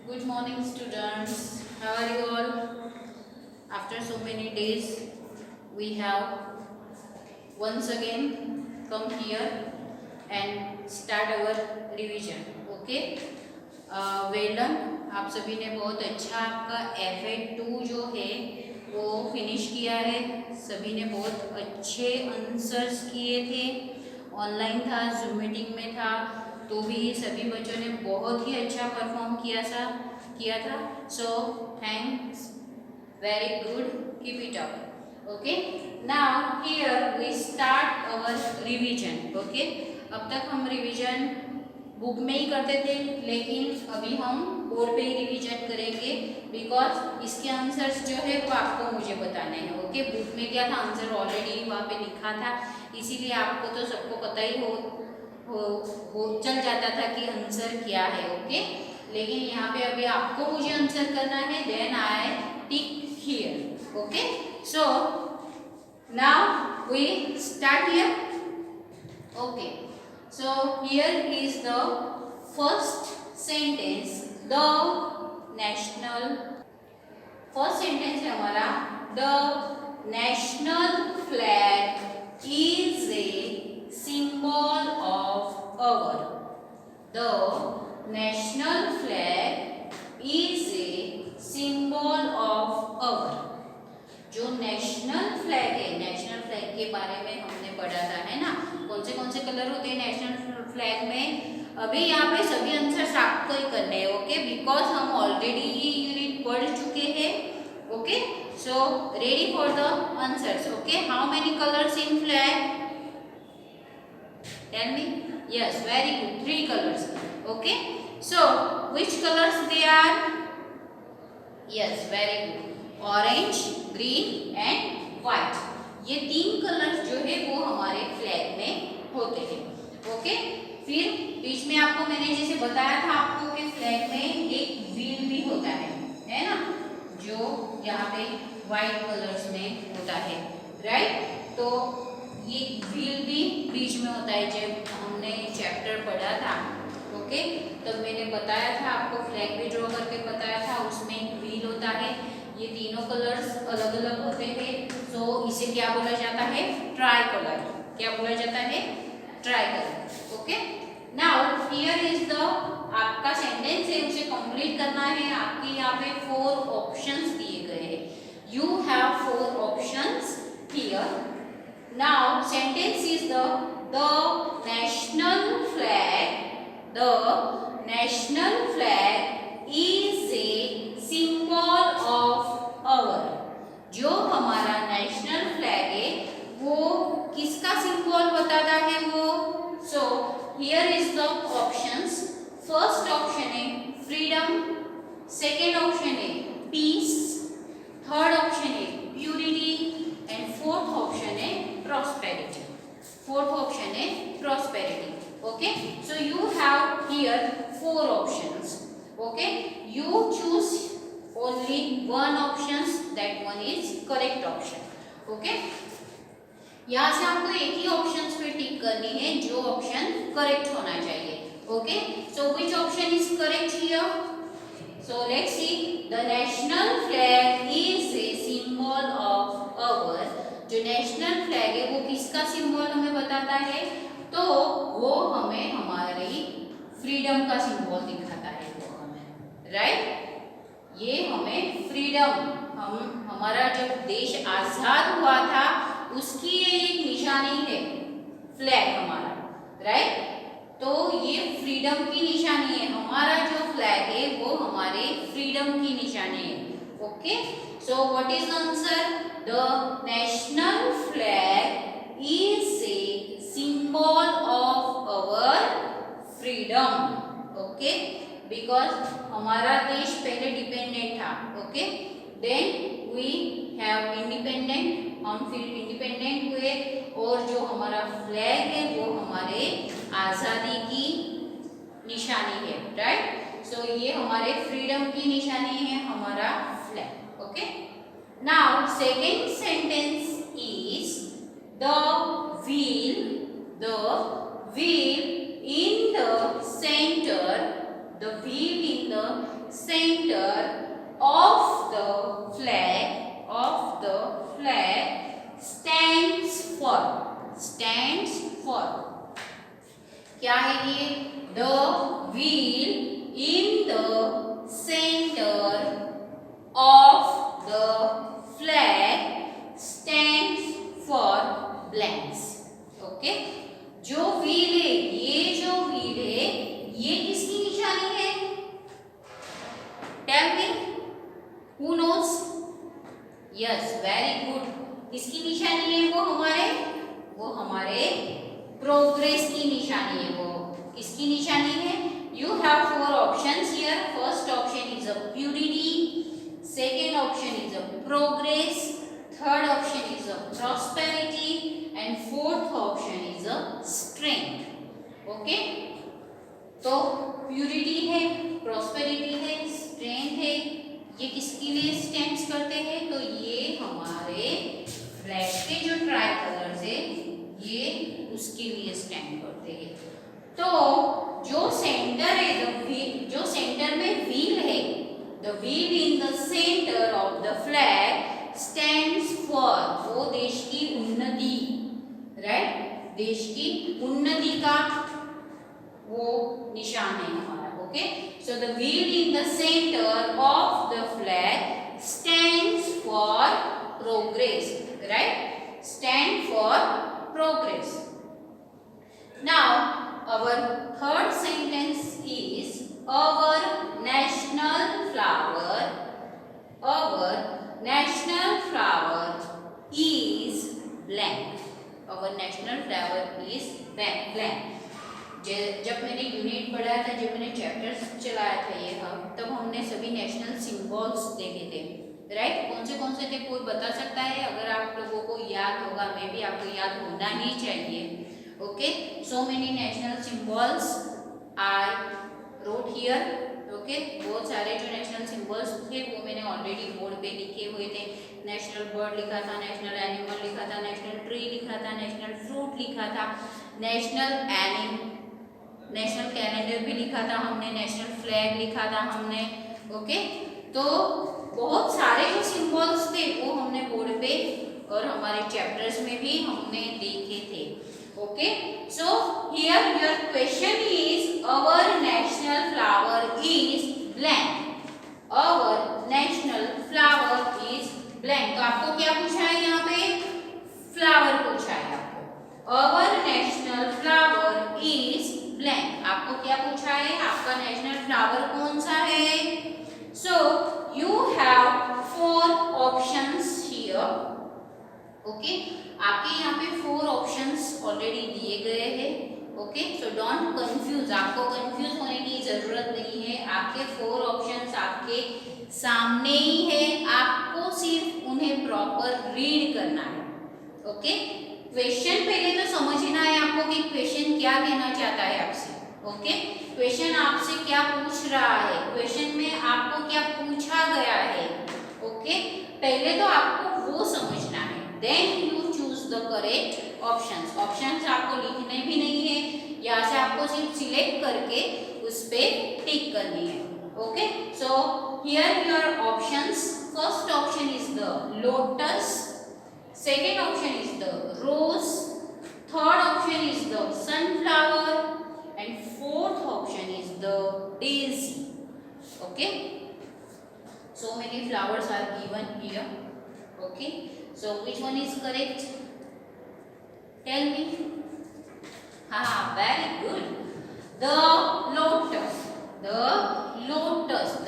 Good morning, students. How are you all? After so many days, we have once again come here and start our revision. Okay? Well done. आप सभी ने बहुत अच्छा आपका FA2 जो है वो फिनिश किया है. सभी ने बहुत अच्छे आंसर्स किए थे. ऑनलाइन था, जूम मीटिंग में था, तो भी सभी बच्चों ने बहुत ही अच्छा परफॉर्म किया था. So thanks, very good, keep it up. Okay, now here we start our revision. Okay, अब तक हम रिवीजन बुक में ही करते थे, लेकिन अभी हम बोर्ड पे ही रिवीजन करेंगे बिकॉज इसके आंसर्स जो है वो आपको मुझे बताने हैं. ओके, बुक में क्या था, आंसर ऑलरेडी वहाँ पे लिखा था, इसीलिए आपको तो सबको पता ही हो चल जाता था कि आंसर क्या है. ओके, लेकिन यहाँ पे अभी आपको मुझे आंसर करना है. Then I tick here. Okay, so now we start here. Okay, so here is the first sentence. The national, first sentence है हमारा, the national flag is a symbol of our. The national flag is a symbol of our. जो national flag है, national flag के बारे में हमने पढ़ा था, है ना. कौन से कलर होते हैं नेशनल फ्लैग में. अभी यहाँ पे सभी आंसर्स आपको ही करने हैं. ओके, बिकॉज हम ऑलरेडी ये यूनिट पढ़ चुके हैं. Okay, so ready for the answers. Okay, how many colours in flag? Tell me. Yes, very good, 3 colours. Okay, so which colours they are? Yes, very good, orange, green and white. ये 3 colours जो है वो हमारे flag में होते हैं. Okay, फिर बीच में आपको मैंने जैसे बताया था आपको कि फ्लैग में एक व्हील भी होता है ना, जो यहाँ पे व्हाइट कलर्स में होता है, राइट. तो ये व्हील भी बीच में होता है. जब हमने चैप्टर पढ़ा था, ओके, तब मैंने बताया था आपको, फ्लैग भी ड्रॉ करके बताया था, उसमें एक व्हील होता है. ये तीनों कलर्स अलग अलग होते हैं, तो इसे क्या बोला जाता है? Try colour. क्या बोला जाता है? Try colour. Okay, now here is the, आपका सेंटेंस है उसे कंप्लीट करना है. आपके यहाँ पे 4 ऑप्शंस दिए गए हैं. You have 4 options here. Now sentence is the national flag is a symbol of our. जो हमारा नेशनल फ्लैग है वो किसका सिंबल बताता है वो? सो here is the options. First option है फ्रीडम, सेकेंड ऑप्शन है पीस, थर्ड ऑप्शन है प्यूरिटी एंड फोर्थ ऑप्शन है prosperity. Okay, so you have here 4 options. Okay, you choose only one options, that one is correct option. Okay, यहाँ से आपको एक ही options पे tick करनी है जो ऑप्शन करेक्ट होना चाहिए. Okay, so which option is correct here? So let's see. The national flag is a symbol of our. जो नेशनल फ्लैग है वो किसका सिंबल हमें बताता है? तो वो हमें हमारी फ्रीडम का सिंबल दिखाता है. वो हमें, राइट, ये हमें फ्रीडम, हमारा जब देश आजाद हुआ था उसकी ये एक निशानी है फ्लैग हमारा, राइट. तो ये फ्रीडम की निशानी है. हमारा जो फ्लैग है वो हमारे फ्रीडम की निशानी है. Okay, so what is the answer? The national flag is a symbol of our freedom. Okay, because हमारा देश पहले डिपेंडेंट था. Okay, then we have independent, हम फिर इंडिपेंडेंट हुए, और जो हमारा फ्लैग है वो हमारे आज़ादी की निशानी है, राइट. सो ये हमारे फ्रीडम की निशानी है हमारा flag. Okay, now second sentence is the wheel in the center center of the flag stands for क्या है ये? The wheel in the center of the flag stands for blanks. Okay, जो व्हील है, ये जो व्हील है, ये किसकी निशानी है? Tell me, who knows? Yes, very good. किसकी निशानी है? वो हमारे प्रोग्रेस की निशानी है। वो किसकी निशानी है? You have 4 options here. First option is a purity, second option is a progress, third option is a prosperity and fourth option is a strength. Okay, तो प्यूरिटी है, प्रॉस्पेरिटी है, स्ट्रेंथ है, ये किसके लिए स्टैंड्स करते हैं? तो ये हमारे फ्लैग के जो ट्राई कलर्स है, ये उसके लिए स्टैंड करते हैं। तो जो सेंटर है, जो सेंटर में व्हील है, the wheel in the centre of the flag stands for, वो देश की उन्नति, राइट, देश की उन्नति का वो निशान है हमारा। Okay, so the wheel in the centre of the flag stands for progress, right, stand for progress. Now our third sentence is our national flower is blank. Our national flower is blank. जब मैंने unit पढ़ा था, जब मैंने chapters चलाया था ये तब हमने सभी नेशनल सिंबल्स देखे थे, राइट? कौन से थे कोई बता सकता है? अगर आप लोगों को याद होगा, मे बी आपको याद होना ही चाहिए। Okay, so many national symbols I wrote here. Okay, बहुत सारे जो नेशनल सिंबल्स थे वो मैंने ऑलरेडी बोर्ड पे लिखे हुए थे। नेशनल बर्ड लिखा था, नेशनल एनिमल लिखा था, नेशनल ट्री लिखा था, नेशनल फ्रूट लिखा था, नेशनल कैलेंडर भी लिखा था हमने, नेशनल फ्लैग लिखा था हमने। ओके, तो बहुत सारे जो सिंबल्स थे वो हमने बोर्ड पे और हमारे चैप्टर्स में भी हमने देखे थे। Okay, so here your question is our national flower is blank. Our national flower is blank. तो आपको क्या पूछा है यहाँ पे? फ्लावर पूछा है आपको। Our national flower is blank. आपको क्या पूछा है? आपका नेशनल फ्लावर कौन सा है? So you have 4 options here. Okay, आपके यहाँ पे 4 ऑप्शंस ऑलरेडी दिए गए हैं। ओके, सो डोंट कंफ्यूज, आपको कंफ्यूज होने की जरूरत नहीं है। आपके 4 ऑप्शंस आपके सामने ही है, आपको सिर्फ उन्हें प्रॉपर रीड करना है। ओके, क्वेश्चन पहले तो समझना है आपको कि क्वेश्चन क्या कहना चाहता है आपसे। ओके, क्वेश्चन आपसे क्या पूछ रहा है, क्वेश्चन में आपको क्या पूछा गया है। ओके, पहले तो आपको वो समझना है, then you choose the correct options. Options आपको लिखने भी नहीं है, यहाँ से आपको सिर्फ सिलेक्ट करके उस पे टिक करनी है। Okay, so here your options. First option is the lotus, second option is the rose, third option is the sunflower and fourth option is the daisy. Okay, so many flowers are given here. Okay, so which one is correct? Tell me. Very good. The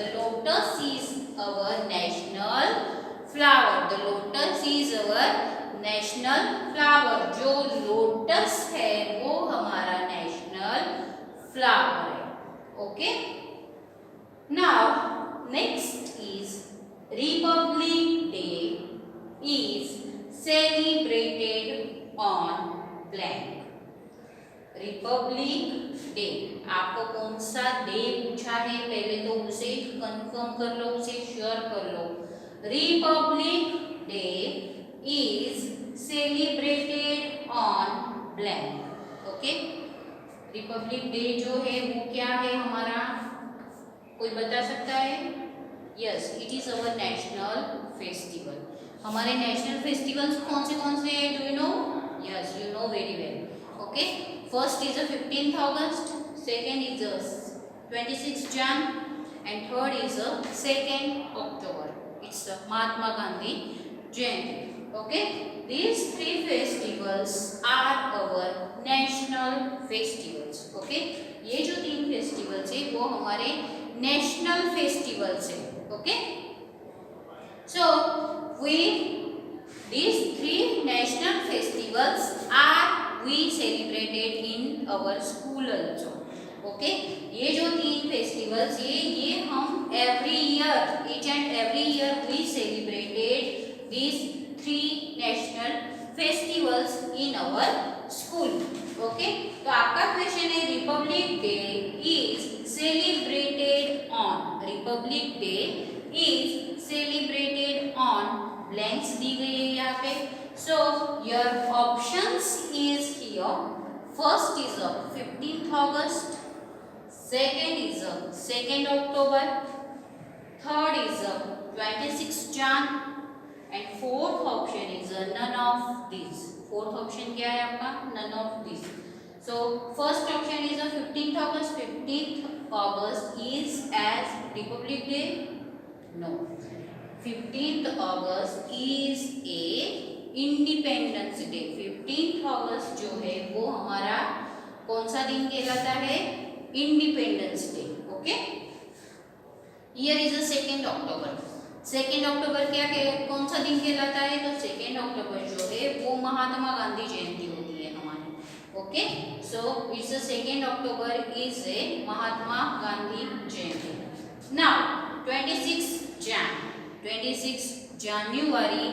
lotus is our national flower. The lotus is our national flower. जो lotus है वो हमारा national flower है। Okay, now next is Republic Day is celebrated on blank. Republic day, आपको कौन सा day पूछा है? पहले तो उसे कंफर्म कर लो, उसे श्योर कर लो। Republic Day is celebrated on blank. Okay, Republic Day जो है वो क्या है हमारा? कोई बता सकता है? Yes, it is our national festival. हमारे नेशनल फेस्टिवल्स कौन से हैं? Do you know? Yes, you know very well. Okay, first is the 15th August, second is the 26th Jan, and third is the 2nd October. It's the Mahatma Gandhi Jayanti. Okay, these three festivals are our national festivals. Okay, ये जो तीन festivals है वो हमारे national festivals है. Okay, so we these three national festivals are we celebrated in our school also. Okay, ये जो तीन फेस्टिवल्स ये हम every year, each and every year we celebrated this three national festivals in our school. Okay, तो आपका question है Republic Day is celebrated on. Republic Day is celebrated on, blanks दी गई है यहाँ पे. So your options is here. First is 15th August, second is 2nd October, third is 26th Jan, and fourth option is none of these. Fourth option क्या है आपका? None of these. So first option is 15th August. 15th August is as Republic Day? No. 15th August is a Independence Day. 15th August जो है वो हमारा कौन सा दिन कहलाता है? Independence day. Okay, here is 2nd October. 2nd October क्या कौन सा दिन कहलाता है? तो 2nd October जो है वो महात्मा गांधी जयंती होती है हमारी. Okay, so it's 2nd October is a Mahatma Gandhi Jayanti. Now 26 January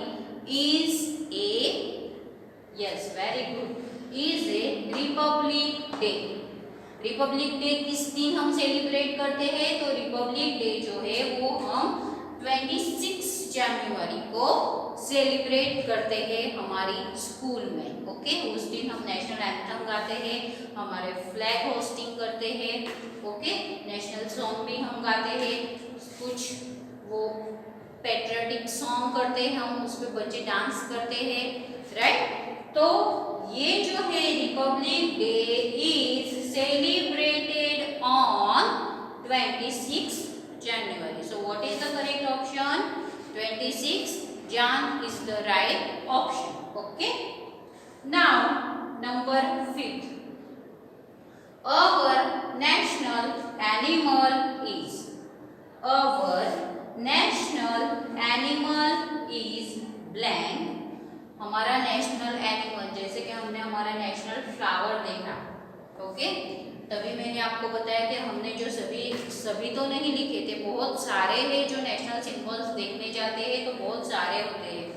is a, yes, very good, is a Republic Day. Republic day किस दिन हम सेलिब्रेट करते हैं? तो रिपब्लिक डे जो है वो हम 26 जनवरी को सेलिब्रेट करते हैं हमारी स्कूल में. ओके, उस दिन हम नेशनल एंथम गाते हैं, हमारे फ्लैग होस्टिंग करते हैं. ओके, नेशनल सॉन्ग भी हम गाते हैं, कुछ वो पैट्रियोटिक सॉन्ग करते हैं हम, उस पर बच्चे डांस करते हैं. राइट, तो ये जो है Republic Day is celebrated on 26 January. So what is the correct option? 26 Jan is the right option. Okay, now number 5th, our national animal is, our national animal is blank. हमारा national animal, जैसे कि हमने हमारा national flower देखा. Okay, तभी मैंने आपको बताया कि हमने जो सभी तो नहीं लिखे थे, बहुत सारे हैं जो नेशनल सिंबल्स देखने जाते हैं तो बहुत सारे होते हैं.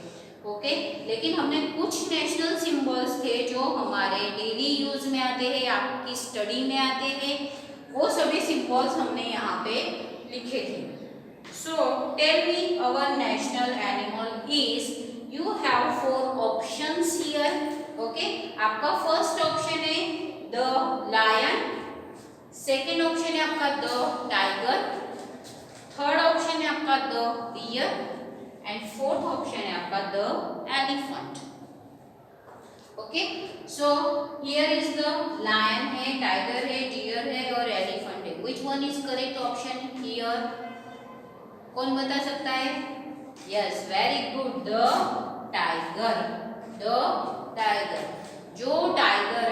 ओके, लेकिन हमने कुछ नेशनल सिंबल्स थे जो हमारे डेली यूज में आते हैं, आपकी स्टडी में आते हैं, वो सभी सिंबल्स हमने यहाँ पे लिखे थे. So tell me our national animal is, you have 4 options here. Okay, आपका फर्स्ट ऑप्शन है द लायन, सेकेंड ऑप्शन है आपका द टाइगर, थर्ड ऑप्शन है आपका the deer, and fourth option है आपका the elephant. Okay, so here is the lion है, tiger है, डियर है और एलिफेंट है. Which one is correct option here? कौन बता सकता है? Yes, very good, the tiger. The tiger, जो टाइगर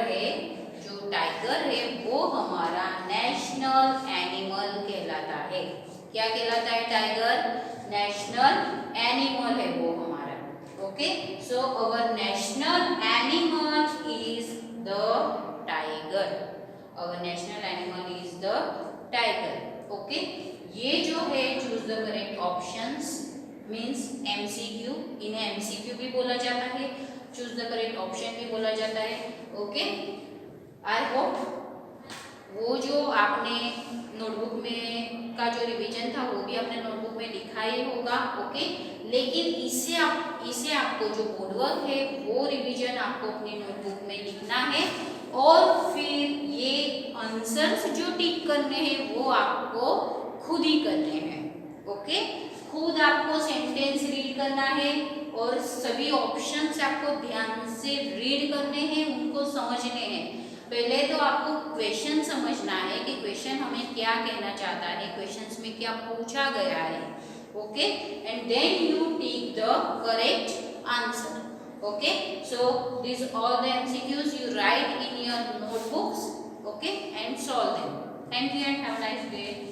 है वो हमारा नेशनल एनिमल कहलाता है. क्या कहलाता है? टाइगर नेशनल एनिमल है वो हमारा. Okay, so our national animal is the tiger. Our national animal is the tiger. Okay, ये जो है choose the correct options means MCQ. इन्हें MCQ भी बोला जाता है, चूज द करेक्ट ऑप्शन भी बोला जाता है. ओके, आई होप वो जो आपने नोटबुक में का जो रिवीजन था वो भी आपने नोटबुक में लिखा ही होगा. ओके, लेकिन इसे आपको जो बोर्ड वर्क है वो रिवीजन आपको अपनी नोटबुक में लिखना है, और फिर ये आंसर्स जो टिक करने हैं वो आपको खुद ही करने हैं। ओके, खुद आपको सेंटेंस रीड करना है और सभी ऑप्शंस आपको ध्यान से रीड करने हैं, उनको समझने हैं। पहले तो आपको क्वेश्चन समझना है कि क्वेश्चन हमें क्या कहना चाहता है, क्वेश्चंस में क्या पूछा गया है। Okay, and then you take the correct answer. Okay, so these all the MCQs you write in your notebooks, okay, and solve them. Thank you and have a nice day.